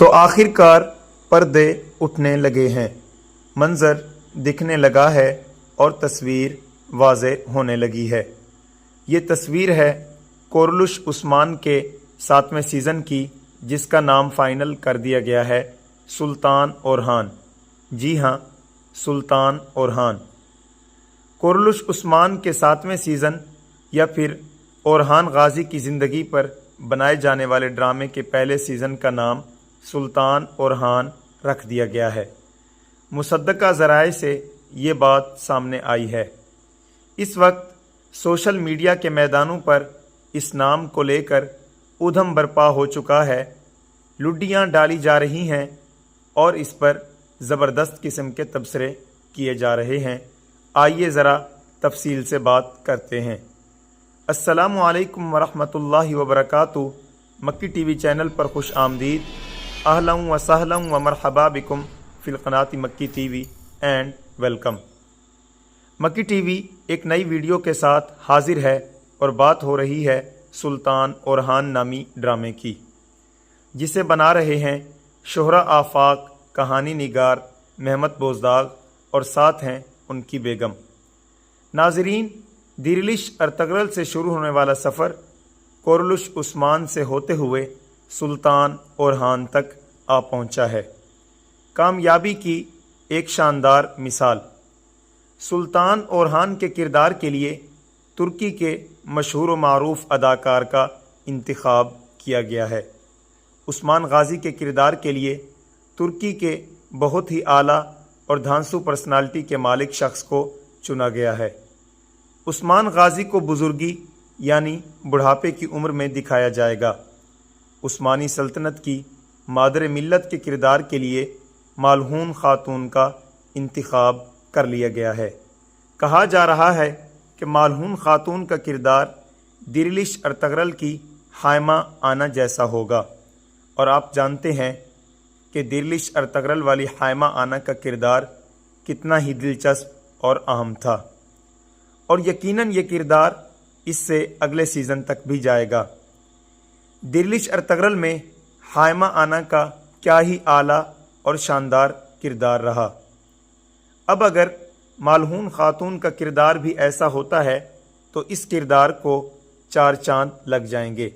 تو आखिरकार पर्दे उठने लगे हैं, मंजर दिखने लगा है और तस्वीर वाज़े होने लगी है। ये तस्वीर है कोरलुश उस्मान के 7वें सीज़न की, जिसका नाम फाइनल कर दिया गया है सुल्तान ओरहान। जी हाँ, सुल्तान ओरहान। कोरलुश उस्मान के 7वें सीज़न या फिर ओरहान गाजी की ज़िंदगी पर बनाए जाने वाले ड्रामे के पहले सीज़न का नाम सुल्तान ओरहान रख दिया गया है। मुसद्दका ज़राए से ये बात सामने आई है। इस वक्त सोशल मीडिया के मैदानों पर इस नाम को लेकर ऊधम बर्पा हो चुका है। लुड्डियाँ डाली जा रही हैं और इस पर ज़बरदस्त किस्म के तबसरे किए जा रहे हैं। आइए ज़रा तफसील से बात करते हैं। अस्सलामु अलैकुम वरहमतुल्लाहि वबरकातुहू। मक्की टीवी चैनल पर खुश आमदीद। अहलन व सहलन व मरहबा बिकुम फिल क़नाती मक्की टीवी एंड वेलकम। मक्की टीवी एक नई वीडियो के साथ हाजिर है और बात हो रही है सुल्तान ओरहान नामी ड्रामे की, जिसे बना रहे हैं शोहरा आफाक, कहानी निगार महमद बोजदाग और साथ हैं उनकी बेगम। नाजरीन, दिरलिश अर्तगरल से शुरू होने वाला सफ़र कोरलुश उस्मान से होते हुए सुल्तान ओरहान तक आ पहुंचा है। कामयाबी की एक शानदार मिसाल। सुल्तान ओरहान के किरदार के लिए तुर्की के मशहूर व मारूफ अदाकार का इंतखाब किया गया है। उस्मान गाजी के किरदार के लिए तुर्की के बहुत ही आला और धांसू पर्सनालिटी के मालिक शख्स को चुना गया है। उस्मान गाजी को बुजुर्गी यानी बुढ़ापे की उम्र में दिखाया जाएगा। उस्मानी सल्तनत की मादर मिल्लत के किरदार के लिए मालहून खातून का इंतखाब कर लिया गया है। कहा जा रहा है कि मालहून खातून का किरदार दिरलिश अर्तगरल की हायमा आना जैसा होगा, और आप जानते हैं कि दिरलिश अर्तगरल वाली हायमा आना का किरदार कितना ही दिलचस्प और अहम था, और यकीनन ये किरदार इससे अगले सीज़न तक भी जाएगा। दिरलिश अर्तगरल में हायमा आना का क्या ही आला और शानदार किरदार रहा। अब अगर मालहून खातून का किरदार भी ऐसा होता है तो इस किरदार को 4 चांद लग जाएंगे,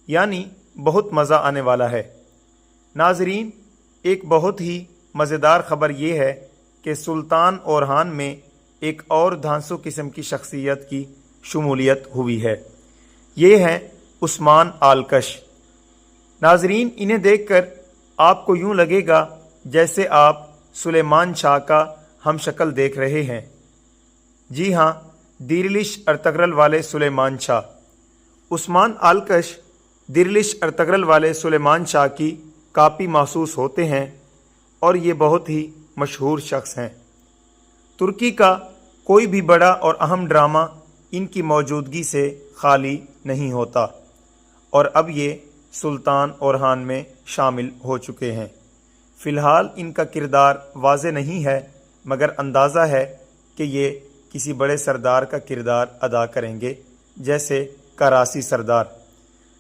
यानी बहुत मज़ा आने वाला है। नाजरीन, एक बहुत ही मज़ेदार ख़बर ये है कि सुल्तान ओरहान में एक और धांसू किस्म की शख्सियत की शमूलियत हुई है। ये हैं उस्मान आलकश। नाजरीन, इन्हें देखकर आपको यूँ लगेगा जैसे आप सुलेमान शाह का हम शक्ल देख रहे हैं। जी हाँ, दिरलिश अर्तगरल वाले सुलेमान शाह। उस्मान आलकश दिरलिश अर्तगरल वाले सुलेमान शाह की कापी महसूस होते हैं और ये बहुत ही मशहूर शख्स हैं। तुर्की का कोई भी बड़ा और अहम ड्रामा इनकी मौजूदगी से खाली नहीं होता, और अब ये सुल्तान ओरहान में शामिल हो चुके हैं। फ़िलहाल इनका किरदार वाज़े नहीं है, मगर अंदाज़ा है कि ये किसी बड़े सरदार का किरदार अदा करेंगे, जैसे करासी सरदार,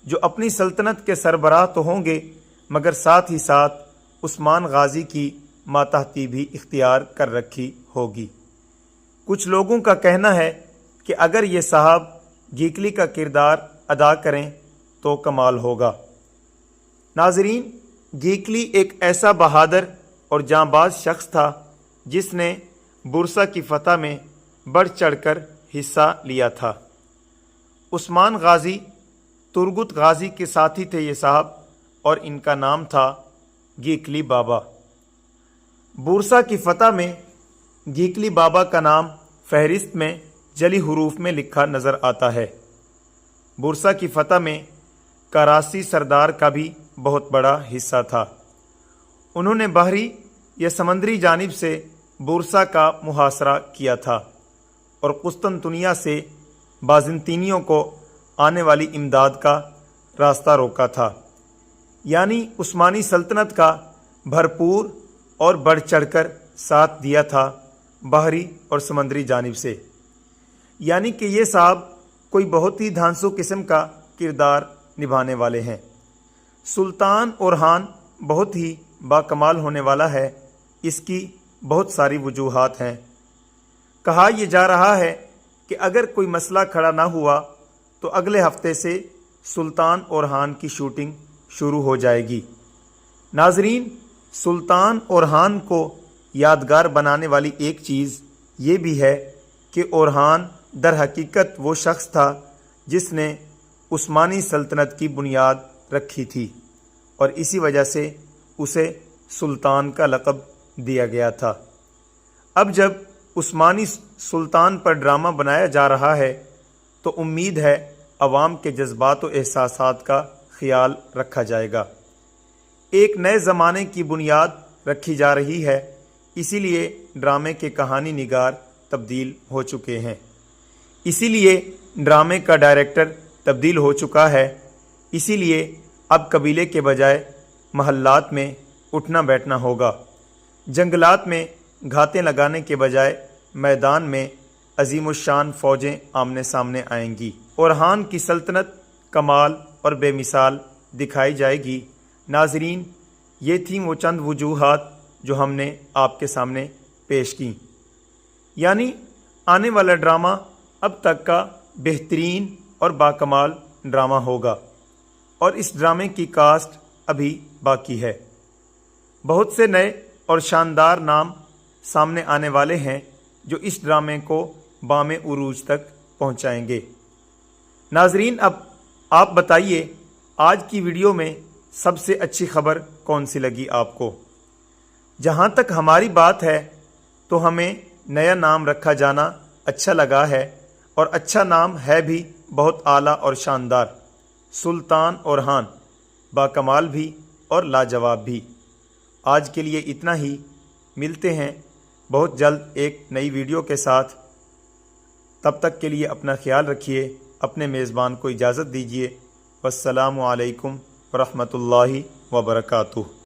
जो अपनी सल्तनत के सरबराह तो होंगे मगर साथ ही साथ उस्मान गाजी की मातहती भी इख्तियार कर रखी होगी। कुछ लोगों का कहना है कि अगर ये साहब गीकली का किरदार अदा करें तो कमाल होगा। नाजरीन, गीकली एक ऐसा बहादुर और जांबाज शख्स था जिसने बुरसा की फतह में बढ़ चढ़कर हिस्सा लिया था। उस्मान गाजी तुर्गुत गाजी के साथी थे ये साहब, और इनका नाम था गीकली बाबा। बुरसा की फतह में गीकली बाबा का नाम फहरिस्त में जली हरूफ में लिखा नज़र आता है। बुरसा की फतह में करासी सरदार का भी बहुत बड़ा हिस्सा था। उन्होंने बहरी या समंदरी जानिब से बुरसा का मुहासरा किया था और कुस्तुनतुनिया से बाज़ंतीनियों को आने वाली इमदाद का रास्ता रोका था। यानी उस्मानी सल्तनत का भरपूर और बढ़ चढ़कर साथ दिया था बहरी और समंदरी जानिब से। यानी कि ये साहब कोई बहुत ही धांसू किस्म का किरदार निभाने वाले हैं। सुल्तान ओरहान بہت ہی باکمال ہونے والا ہے، اس کی بہت ساری وجوہات ہیں۔ کہا یہ جا رہا ہے کہ اگر کوئی مسئلہ کھڑا نہ ہوا تو اگلے ہفتے سے سلطان اورحان کی شوٹنگ شروع ہو جائے گی۔ ناظرین، سلطان اورحان کو یادگار بنانے والی ایک چیز یہ بھی ہے کہ اورحان در حقیقت وہ شخص تھا جس نے عثمانی سلطنت کی بنیاد رکھی تھی، اور اسی وجہ سے اسے سلطان کا لقب دیا گیا تھا۔ اب جب عثمانی سلطان پر ڈرامہ بنایا جا رہا ہے تو امید ہے عوام کے جذبات و احساسات کا خیال رکھا جائے گا۔ ایک نئے زمانے کی بنیاد رکھی جا رہی ہے، اسی لیے ڈرامے کے کہانی نگار تبدیل ہو چکے ہیں، اسی لیے ڈرامے کا ڈائریکٹر تبدیل ہو چکا ہے، اسی لیے اب قبیلے کے بجائے محلات میں اٹھنا بیٹھنا ہوگا، جنگلات میں گھاتیں لگانے کے بجائے میدان میں عظیم الشان فوجیں آمنے سامنے آئیں گی۔ اورحان کی سلطنت کمال اور بے مثال دکھائی جائے گی۔ ناظرین، یہ تھیں وہ چند وجوہات جو ہم نے آپ کے سامنے پیش کیں، یعنی آنے والا ڈرامہ اب تک کا بہترین اور باکمال ڈرامہ ہوگا، اور اس ڈرامے کی کاسٹ ابھی باقی ہے۔ بہت سے نئے اور شاندار نام سامنے آنے والے ہیں جو اس ڈرامے کو بام عروج تک پہنچائیں گے۔ ناظرین، اب آپ بتائیے آج کی ویڈیو میں سب سے اچھی خبر کون سی لگی آپ کو؟ جہاں تک ہماری بات ہے تو ہمیں نیا نام رکھا جانا اچھا لگا ہے، اور اچھا نام ہے بھی بہت اعلیٰ اور شاندار، سلطان اورحان، باکمال بھی اور لاجواب بھی۔ آج کے لیے اتنا ہی، ملتے ہیں بہت جلد ایک نئی ویڈیو کے ساتھ۔ تب تک کے لیے اپنا خیال رکھیے، اپنے میزبان کو اجازت دیجیے۔ والسلام علیکم ورحمۃ اللہ وبرکاتہ۔